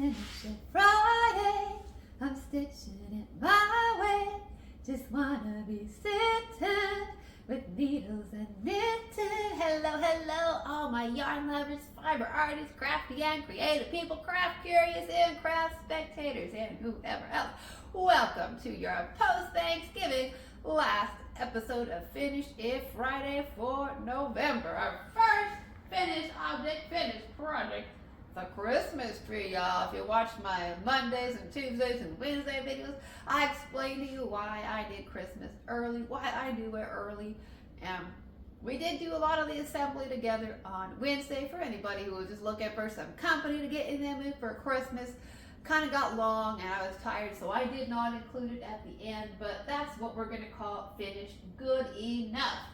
finish it Friday. I'm stitching it my way. Just wanna be sitting with needles and knitting. Hello, hello, all my yarn lovers, fiber artists, crafty and creative people, craft curious and craft spectators, and whoever else. Welcome to your post-Thanksgiving last episode of Finish It Friday for November. Our first finished object, finished project, the Christmas tree, y'all. If you watched my Mondays and Tuesdays and Wednesday videos, I explained to you why I did Christmas early, why I do it early. And we did do a lot of the assembly together on Wednesday for anybody who was just looking for some company to get in the mood for Christmas. Kind of got long and I was tired, so I did not include it at the end, but that's what we're going to call finished good enough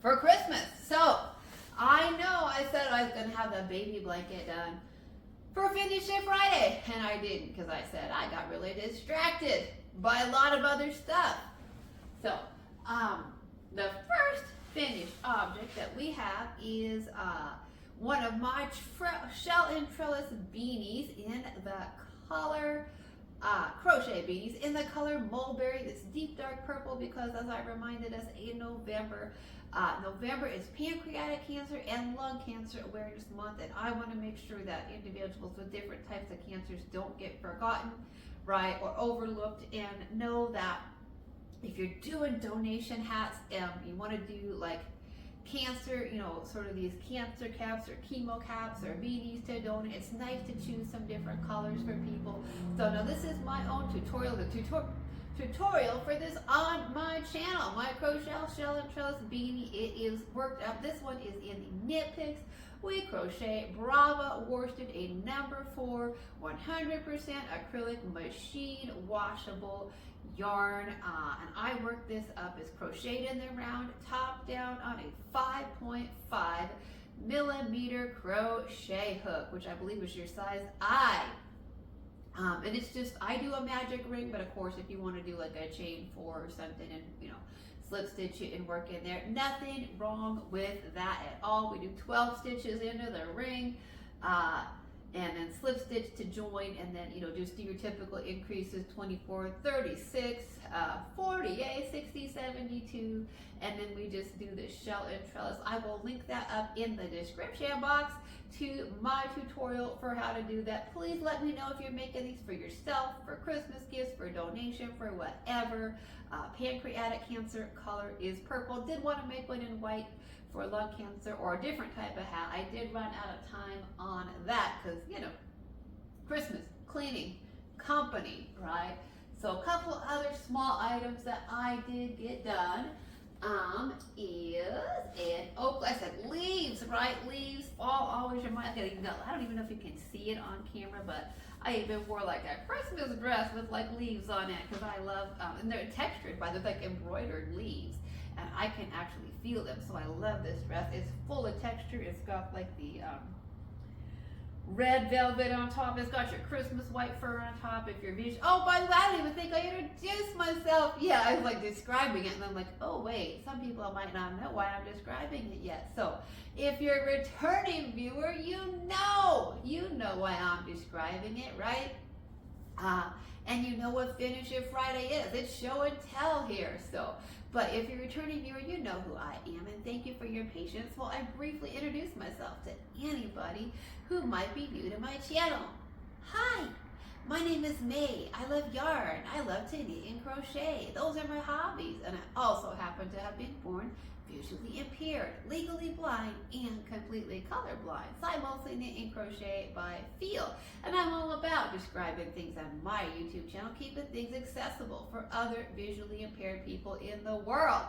for Christmas. So I know I said I was going to have the baby blanket done for Finish It Friday, and I didn't because I said I got really distracted by a lot of other stuff. So the first finished object that we have is one of my shell and trellis beanies in the color crochet beanies in the color mulberry. This deep dark purple because, as I reminded us in November, November is pancreatic cancer and lung cancer awareness month, and I want to make sure that individuals with different types of cancers don't get forgotten, right, or overlooked. And know that if you're doing donation hats, you want to do like cancer, sort of these cancer caps or chemo caps or beanies to donate. It's nice to choose some different colors for people. So now this is my own tutorial, tutorial for this on my channel, my crochet shell and trellis beanie. It is worked up. This one is in the knit picks. We crochet Brava worsted, a number 4, 100% acrylic machine washable yarn, and I work this up as crocheted in the round, top down on a 5.5 millimeter crochet hook, which I believe is your size I. And it's just, I do a magic ring, but of course if you want to do like a chain 4 or something and slip stitch it and work in there, nothing wrong with that at all. We do 12 stitches into the ring, and then slip stitch to join, and then just do your typical increases, 24, 36, 48, 60, 72, and then we just do the shell and trellis. I will link that up in the description box to my tutorial for how to do that. Please let me know if you're making these for yourself, for Christmas gifts, for donation, for whatever. Pancreatic cancer color is purple. Did want to make one in white for lung cancer or a different type of hat. I did run out of time on that because, Christmas, cleaning, company, right? So a couple other small items that I did get done I said leaves, right? Leaves, fall always remind me. I don't even know if you can see it on camera, but I even wore like a Christmas dress with like leaves on it because I love, and they're textured by the like embroidered leaves, and I can actually feel them, so I love this dress. It's full of texture. It's got like the red velvet on top. It's got your Christmas white fur on top. If you're visual, oh, by the way, I didn't even think I introduced myself. Yeah, I was like describing it, and I'm like, oh wait, some people might not know why I'm describing it yet. So if you're a returning viewer, you know why I'm describing it, right? And you know what Finish It Friday is. It's show and tell here. So, but if you're a returning viewer, you know who I am, and thank you for your patience while I briefly introduce myself to anybody who might be new to my channel. Hi, my name is May. I love yarn. I love to knit and crochet. Those are my hobbies, and I also happen to have been born visually impaired, legally blind, and completely colorblind. So I mostly knit and crochet by feel, and I'm all about describing things on my YouTube channel, keeping things accessible for other visually impaired people in the world.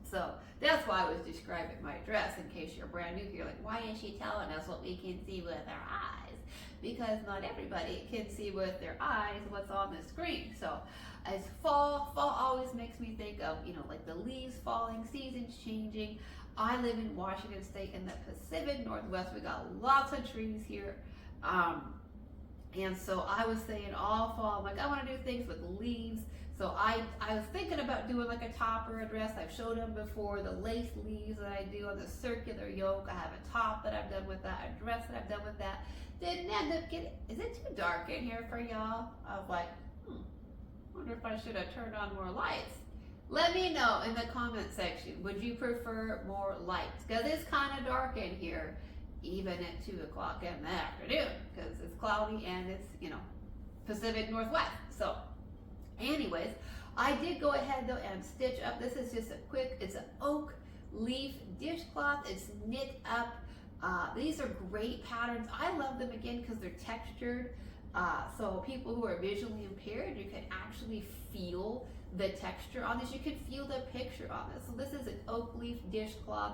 So that's why I was describing my dress. In case you're brand new, you're like, why is she telling us what we can see with our eyes? Because not everybody can see with their eyes what's on the screen. So as fall always makes me think of, like the leaves falling, seasons changing. I live in Washington State in the Pacific Northwest. We got lots of trees here. And so I was saying all fall, I'm like, I want to do things with leaves. So I was thinking about doing like a top or a dress. I've showed them before, the lace leaves that I do on the circular yoke. I have a top that I've done with that, a dress that I've done with that. Didn't end up getting, is it too dark in here for y'all? I was like, wonder if I should have turned on more lights. Let me know in the comment section, would you prefer more lights? Because it's kind of dark in here, even at 2 o'clock in the afternoon, because it's cloudy and it's, you know, Pacific Northwest. So anyways, I did go ahead though and stitch up. This is just a quick, it's an oak leaf dishcloth. It's knit up. These are great patterns. I love them again because they're textured. So people who are visually impaired, you can actually feel the texture on this. You can feel the picture on this. So this is an oak leaf dishcloth.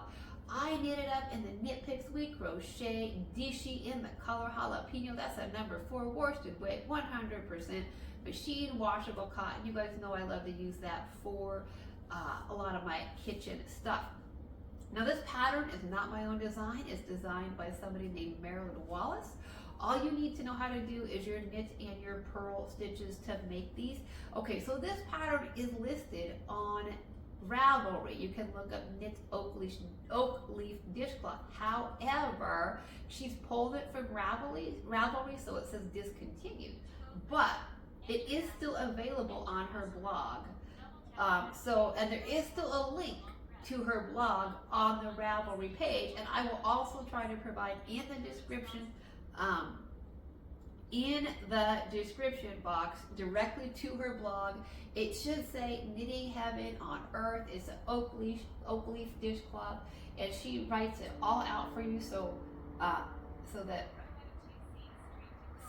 I knit it up in the Knit Picks We Crochet Dishy in the color jalapeno. That's a number 4 worsted weight, 100% machine washable cotton. You guys know I love to use that for a lot of my kitchen stuff. Now this pattern is not my own design. It's designed by somebody named Marikyn Wallace. All you need to know how to do is your knit and your purl stitches to make these. Okay, so this pattern is listed on Ravelry. You can look up knit oak leaf dishcloth. However, she's pulled it from Ravelry, so it says discontinued. But it is still available on her blog. And there is still a link to her blog on the Ravelry page, and I will also try to provide in the description box directly to her blog. It should say Knitting Heaven on Earth. It's an oak leaf dishcloth, and she writes it all out for you, so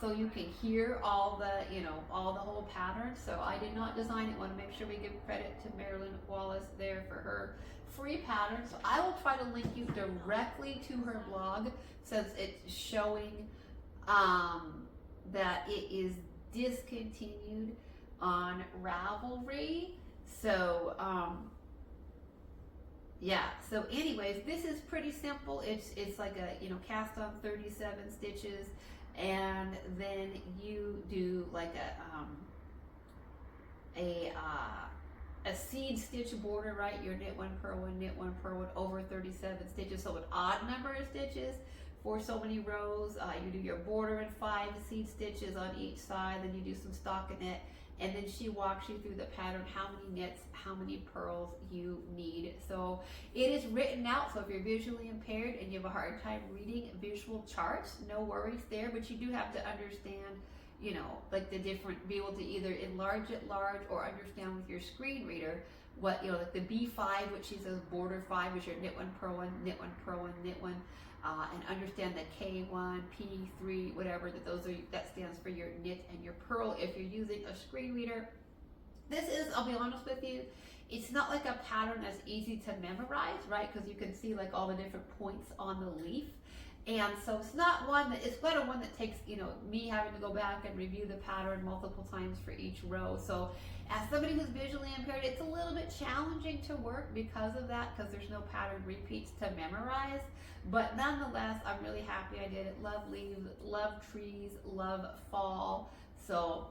you can hear all the, you know, all the whole pattern. So I did not design it. Want to make sure we give credit to Marikyn Wallace there for her free pattern. So I will try to link you directly to her blog, since it's showing that it is discontinued on Ravelry. So yeah, so anyways, this is pretty simple. It's like a, you know, cast on 37 stitches, and then you do like a seed stitch border, right? Your knit one, purl one over 37 stitches, so an odd number of stitches for so many rows. You do your border in 5 seed stitches on each side, then you do some stockinette, and then she walks you through the pattern, how many knits, how many purls you need. So it is written out, so if you're visually impaired and you have a hard time reading visual charts, no worries there, but you do have to understand, you know, like the different, be able to either enlarge it large or understand with your screen reader what, you know, like the B5, which she says border 5 is your knit one, purl one, knit one, purl one, knit one. And understand the K1, P3, whatever, that stands for your knit and your purl if you're using a screen reader. This is, I'll be honest with you, it's not like a pattern that's easy to memorize, right? Because you can see like all the different points on the leaf. And so it's not one that, it's quite a one that takes, you know, me having to go back and review the pattern multiple times for each row. So as somebody who's visually impaired, it's a little bit challenging to work because of that, because there's no pattern repeats to memorize. But nonetheless, I'm really happy I did it. Love leaves, love trees, love fall. So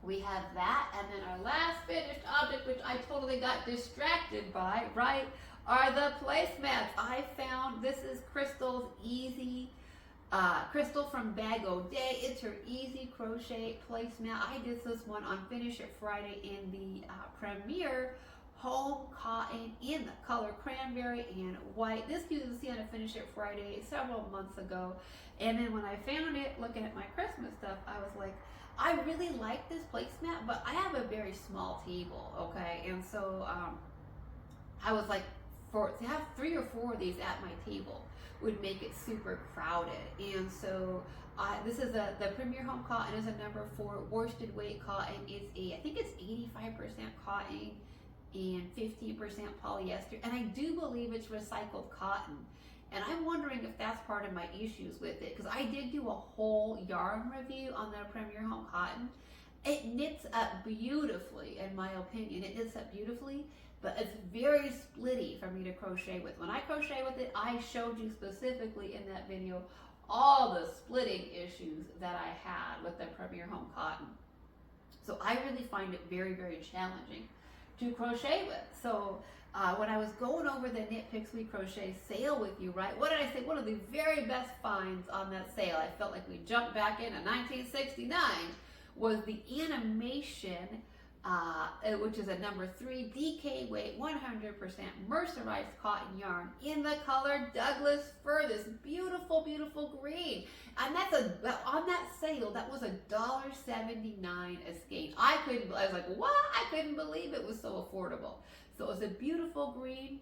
we have that. And then our last finished object, which I totally got distracted by, right, are the placemats. I found, this is Crystal's Easy, Crystal from Bag O Day. It's her Easy Crochet placemat. I did this one on Finish It Friday in the Premier Home Cotton in the color cranberry and white. This you can see on a Finish It Friday several months ago. And then when I found it, looking at my Christmas stuff, I was like, I really like this placemat, but I have a very small table, okay? And so I was like, to have 3 or 4 of these at my table would make it super crowded. And so this is the Premier Home Cotton is a number 4 worsted weight cotton. It's I think it's 85% cotton and 15% polyester, and I do believe it's recycled cotton. And I'm wondering if that's part of my issues with it, because I did do a whole yarn review on the Premier Home Cotton. It knits up beautifully, in my opinion. It knits up beautifully, but it's very splitty for me to crochet with. When I crochet with it, I showed you specifically in that video all the splitting issues that I had with the Premier Home Cotton. So I really find it very, very challenging to crochet with. So when I was going over the Knit Picks We Crochet sale with you, right, what did I say? One of the very best finds on that sale, I felt like we jumped back into 1969, was the animation, which is a number 3 DK weight 100% mercerized cotton yarn in the color Douglas fir, this beautiful, beautiful green. And that's on that sale, that was $1.79 a skein. I was like, what? I couldn't believe it was so affordable. So it was a beautiful green.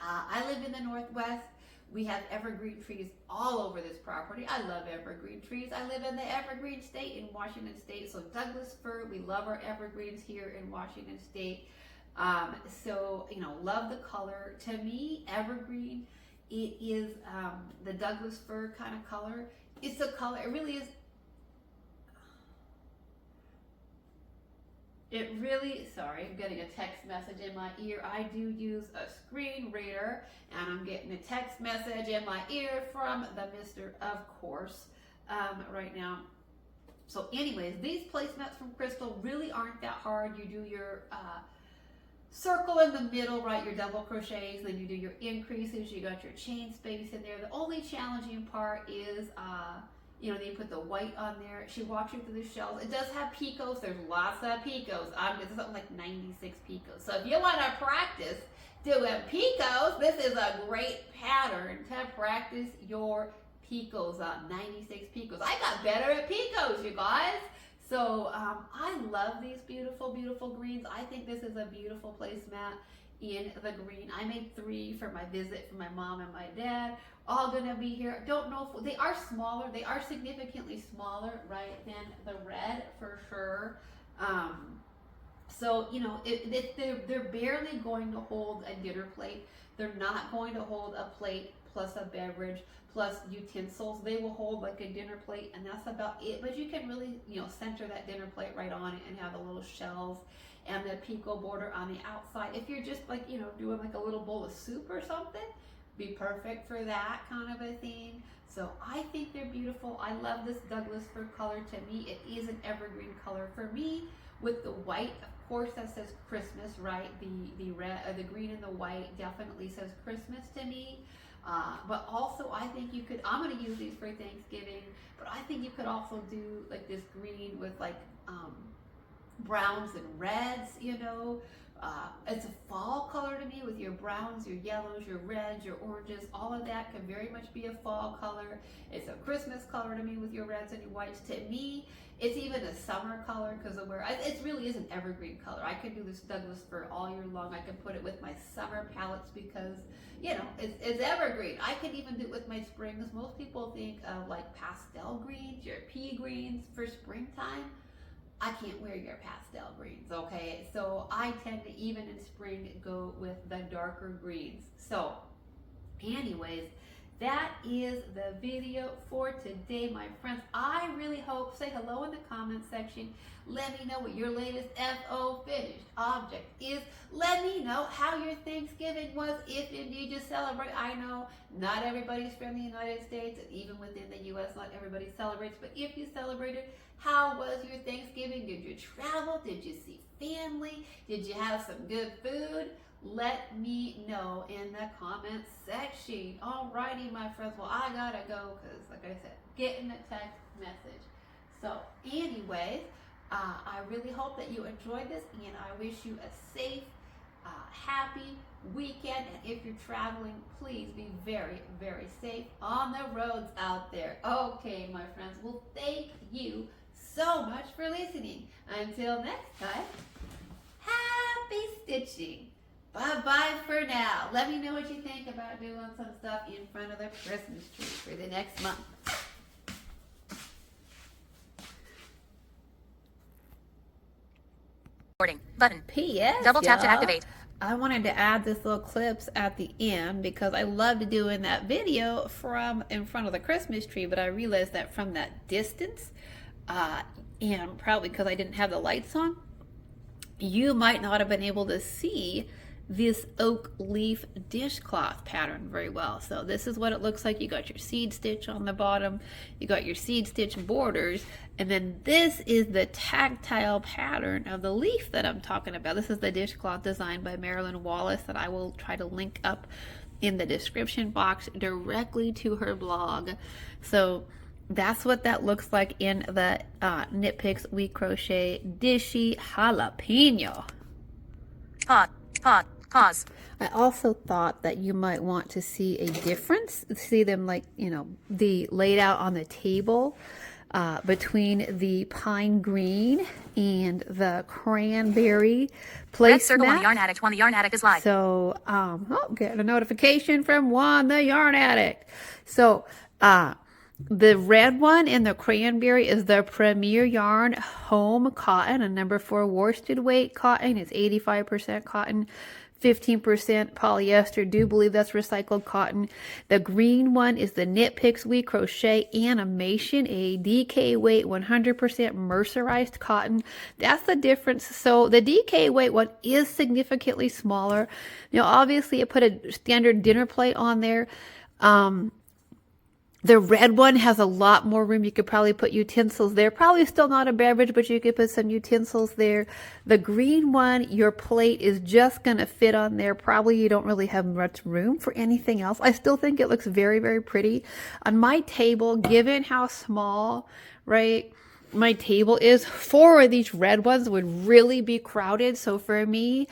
I live in the Northwest. We have evergreen trees all over this property. I love evergreen trees. I live in the evergreen state in Washington State. So Douglas fir, we love our evergreens here in Washington State. So, you know, love the color. To me, evergreen, it is the Douglas fir kind of color. It's a color, it really is. Sorry, I'm getting a text message in my ear. I do use a screen reader, and I'm getting a text message in my ear from the Mr. Of Course right now. So anyways, these placemats from Crystal really aren't that hard. You do your circle in the middle, right, your double crochets, then you do your increases, you got your chain space in there. The only challenging part is you know, they put the white on there. She walks you through the shells. It does have picots. There's lots of picots. It's something like 96 picots. So if you want to practice doing picots, this is a great pattern to practice your picots on. 96 picots. I got better at picots, you guys. So I love these beautiful, beautiful greens. I think this is a beautiful placemat in the green. I made 3 for my visit from my mom and my dad. All gonna be here. Don't know if they are smaller. They are significantly smaller, right, than the red for sure. So you know, they're barely going to hold a dinner plate. They're not going to hold a plate plus a beverage plus utensils. They will hold like a dinner plate, and that's about it. But you can really, you know, center that dinner plate right on it and have the little shells and the picot border on the outside. If you're just like, you know, doing like a little bowl of soup or something, be perfect for that kind of a thing. So I think they're beautiful. I love this Douglas fir color. To me, it is an evergreen color. For me, with the white, of course, that says Christmas, right? The red, the green and the white definitely says Christmas to me. But also, I think you could, I'm going to use these for Thanksgiving, but I think you could also do like this green with like browns and reds, you know. It's a fall color to me with your browns, your yellows, your reds, your oranges. All of that can very much be a fall color. It's a Christmas color to me with your reds and your whites. To me, it's even a summer color because of where it really is an evergreen color. I could do this Douglas fir all year long. I can put it with my summer palettes because, you know, it's evergreen. I could even do it with my springs. Most people think of like pastel greens, your pea greens for springtime. I can't wear your pastel greens, okay? So I tend to, even in spring, go with the darker greens. So anyways, that is the video for today, my friends. I really hope, say hello in the comment section. Let me know what your latest FO finished object is. Let me know how your Thanksgiving was, if indeed you celebrate. I know not everybody's from the United States, and even within the U.S., not everybody celebrates, but if you celebrated, how was your Thanksgiving? Did you travel? Did you see family? Did you have some good food? Let me know in the comments section. Alrighty, my friends. Well, I gotta go because, like I said, getting a text message. So, anyways, I really hope that you enjoyed this, and I wish you a safe, happy weekend. And if you're traveling, please be very, very safe on the roads out there. Okay, my friends. Well, thank you so much for listening. Until next time, happy stitching. Bye-bye for now. Let me know what you think about doing some stuff in front of the Christmas tree for the next month. Recording button. P.S. Double tap to activate. I wanted to add this little clips at the end because I loved doing that video from in front of the Christmas tree, but I realized that from that distance, and probably because I didn't have the lights on, you might not have been able to see this oak leaf dishcloth pattern very well. So this is what it looks like. You got your seed stitch on the bottom, you got your seed stitch borders, and then this is the tactile pattern of the leaf that I'm talking about. This is the dishcloth designed by Marikyn Wallace that I will try to link up in the description box directly to her blog. So that's what that looks like in the Knit Picks We Crochet Dishy Jalapeno. Pause. I also thought that you might want to see a difference, see them like, you know, the laid out on the table between the pine green and the cranberry placemat. Circle on the Yarn Addict. One, the Yarn Addict is live. So, get a notification from Juan the Yarn Addict. So, the red one in the cranberry is the Premier Yarn Home Cotton, a number 4 worsted weight cotton. It's 85% cotton, 15% polyester. Do believe that's recycled cotton. The green one is the Knit Picks We Crochet Animation, a DK weight 100% mercerized cotton. That's the difference. So the DK weight one is significantly smaller. You know, obviously I put a standard dinner plate on there. The red one has a lot more room. You could probably put utensils there. Probably still not a beverage, but you could put some utensils there. The green one, your plate is just going to fit on there. Probably you don't really have much room for anything else. I still think it looks very, very pretty. On my table, given how small, right, my table is, 4 of these red ones would really be crowded. So for me,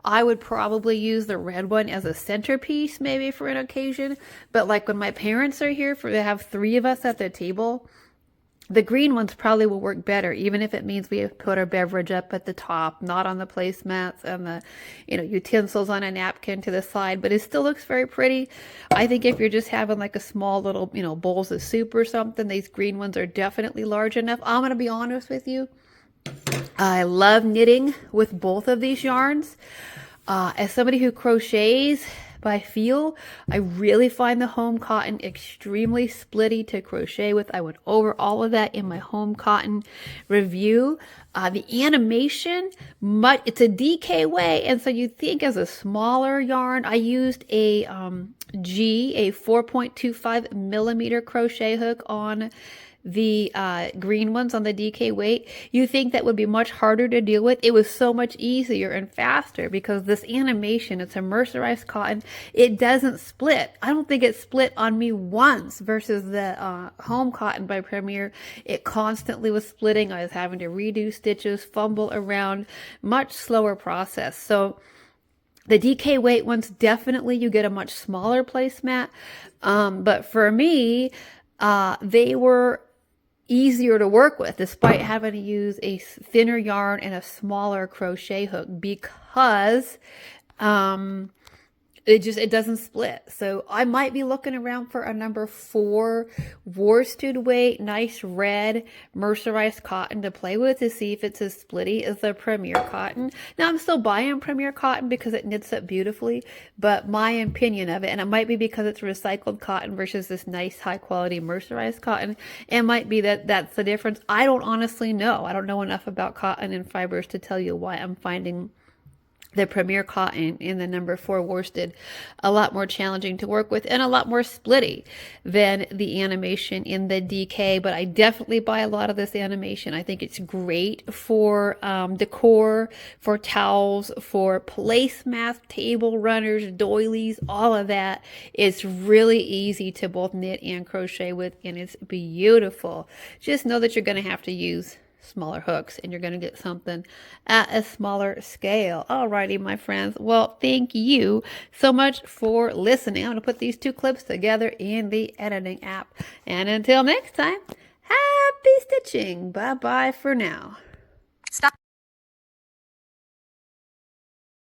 I would probably use the red one as a centerpiece maybe for an occasion. But like when my parents are here, they have 3 of us at the table, the green ones probably will work better, even if it means we put our beverage up at the top, not on the placemats, and the, you know, utensils on a napkin to the side, but it still looks very pretty. I think if you're just having like a small little, you know, bowls of soup or something, these green ones are definitely large enough. I'm going to be honest with you. I love knitting with both of these yarns. As somebody who crochets by feel, I really find the home cotton extremely splitty to crochet with. I went over all of that in my home cotton review. The animation, it's a DK weight, and so you think as a smaller yarn, I used a 4.25 millimeter crochet hook on the green ones on the DK weight. You think that would be much harder to deal with. It was so much easier and faster because this animation, it's a mercerized cotton. It doesn't split. I don't think it split on me once versus the home cotton by Premier. It constantly was splitting. I was having to redo stitches, fumble around, much slower process. So the DK weight ones, definitely you get a much smaller placemat. But for me, they were easier to work with despite having to use a thinner yarn and a smaller crochet hook because it doesn't split. So I might be looking around for a number 4 worsted weight, nice red mercerized cotton to play with to see if it's as splitty as the Premier cotton. Now I'm still buying Premier cotton because it knits up beautifully, but my opinion of it, and it might be because it's recycled cotton versus this nice high quality mercerized cotton, it might be that that's the difference. I don't honestly know. I don't know enough about cotton and fibers to tell you why I'm finding the Premier cotton in the number 4 worsted a lot more challenging to work with and a lot more splitty than the animation in the DK. But I definitely buy a lot of this animation. I think it's great for decor, for towels, for placemats, table runners, doilies, all of that. It's really easy to both knit and crochet with, and it's beautiful. Just know that you're going to have to use smaller hooks and you're going to get something at a smaller scale. Alrighty, my friends. Well, thank you so much for listening. I'm going to put these 2 clips together in the editing app. And until next time, happy stitching. Bye-bye for now. Stop.